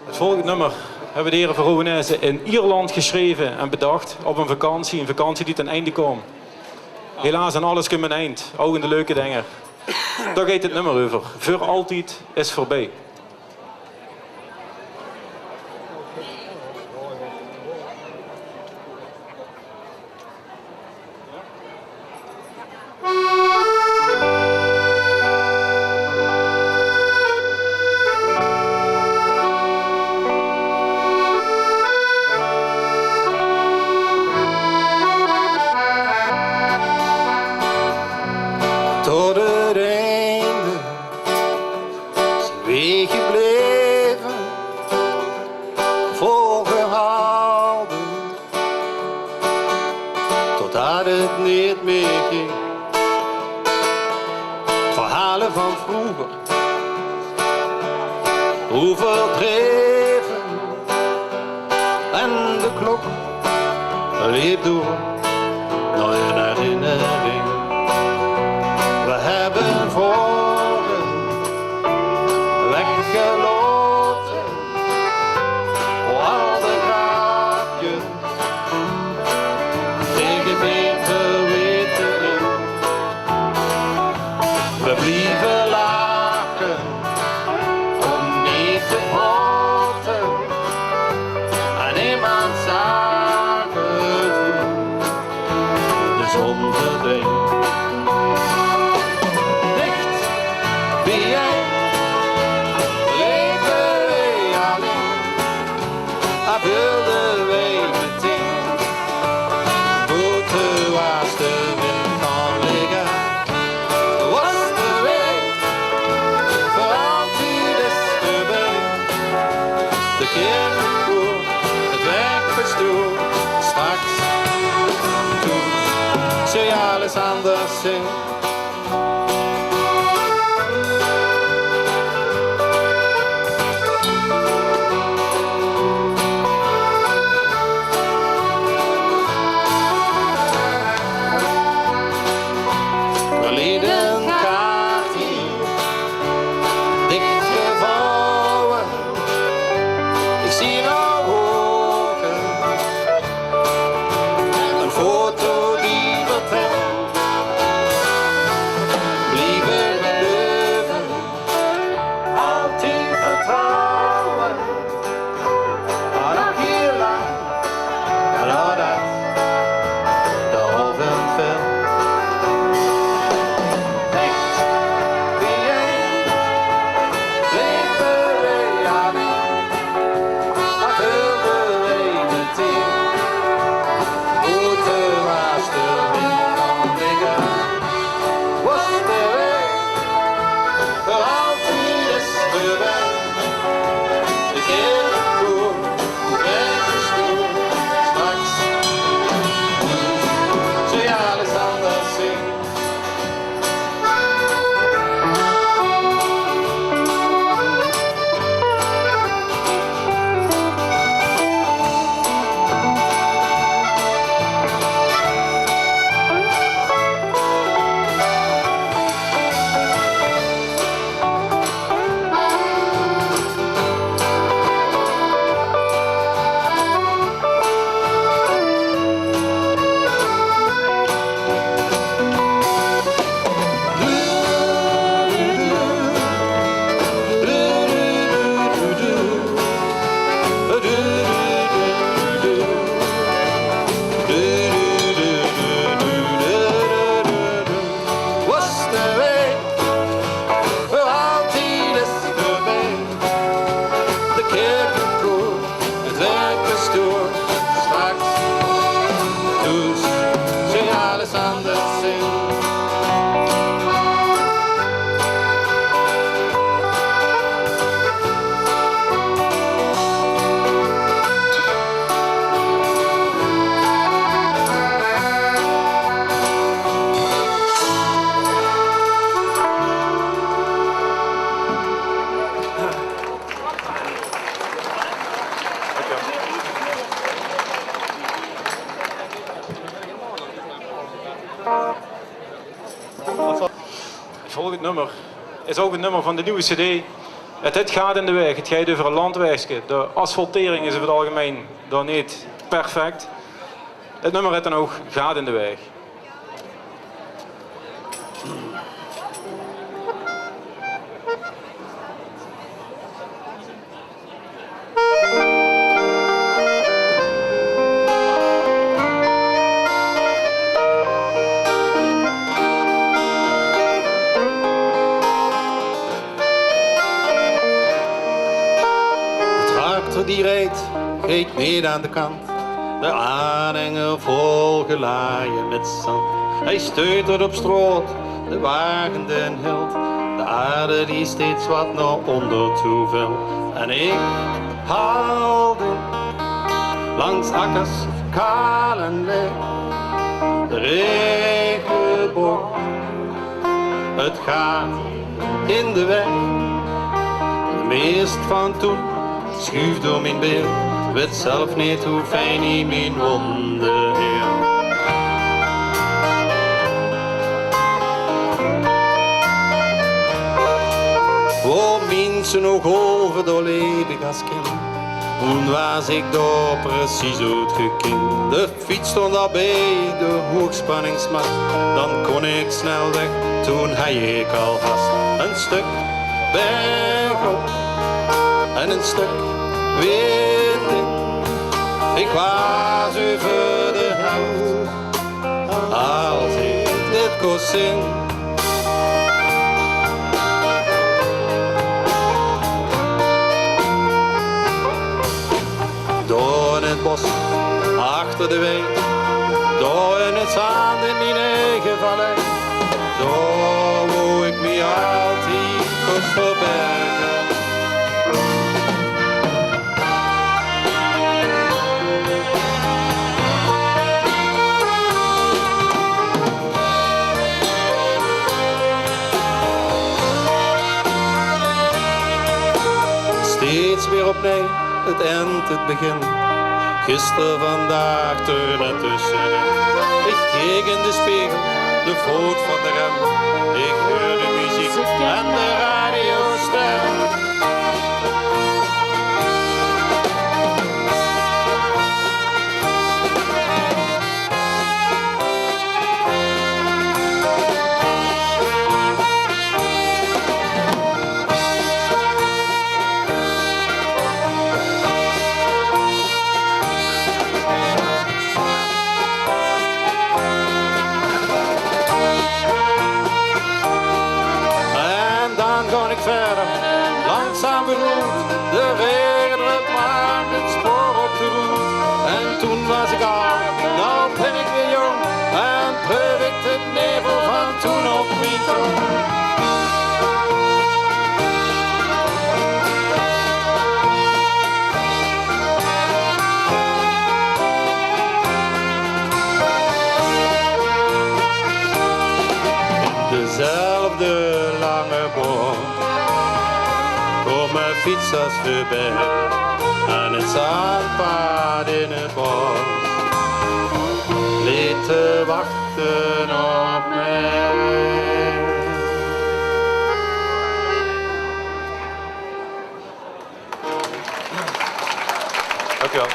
Het volgende nummer hebben de heren van Rowenezen in Ierland geschreven en bedacht op een vakantie die ten einde kwam. Helaas aan alles komt een eind, ook in de leuke dingen. Daar gaat het nummer over. Voor altijd is voorbij. Tot het einde zijn weg gebleven, volgehouden, totdat het niet meer ging. Verhalen van vroeger, overdreven, en de klok liep door naar een herinnering. We hebben voren weggelopen voor al de grapjes tegen beter weten in. We blieven lachen om niet te praten en iemand zagen toen de zon verdween. Wilden wij meteen, voeten was de wind kan liggen, was de weg, voor altijd is voorbij. De kerkkoor, het werkverstoor, straks, toen zul je alles anders zien. Het volgende nummer is ook een nummer van de nieuwe CD Het gaat in de weg. Het gaat over een landwegje. De asfaltering is over het algemeen dan niet perfect. Het nummer het dan ook gaat in de weg. Die rijdt, geeft niet aan de kant. De aanhanger vol gelaaien met zand. Hij steutert op stroot, de wagen den hield. De aarde die steeds wat naar onder toe viel. En ik haalde langs akkers kaal en leeg. De regenboog, het gaat in de weg. De meest van toen schuif door mijn beeld, weet zelf niet hoe fijn hij mijn wonden heelt. Waar mensen nog over doorleden als kind, toen was ik daar precies uitgekend. De fiets stond al bij de hoogspanningsmast, dan kon ik snel weg, toen hij ik al vast. Een stuk bergop en een stuk winding. Ik was over de helft als ik dit kon zingen. Door in het bos, achter de wei, door in het zand in mijn eigen vallei. Door wo ik me altijd kon verbergen. Steeds weer opnieuw, het eind, het begin. Gisteren, vandaag, er net tussenin. Ik keek in de spiegel, de voet van de rem. Ik hoor de muziek en de radiostem. Verder, langzaam beroerd, de regen drukt maar het spoor op de route. En toen was ik al, nou ben ik weer jong, en proef ik de nevel van toen op mijn tong. In dezelfde lange bocht komen fietsers voorbij en het zandpad in het bos leed te wachten op mij. Dankjewel.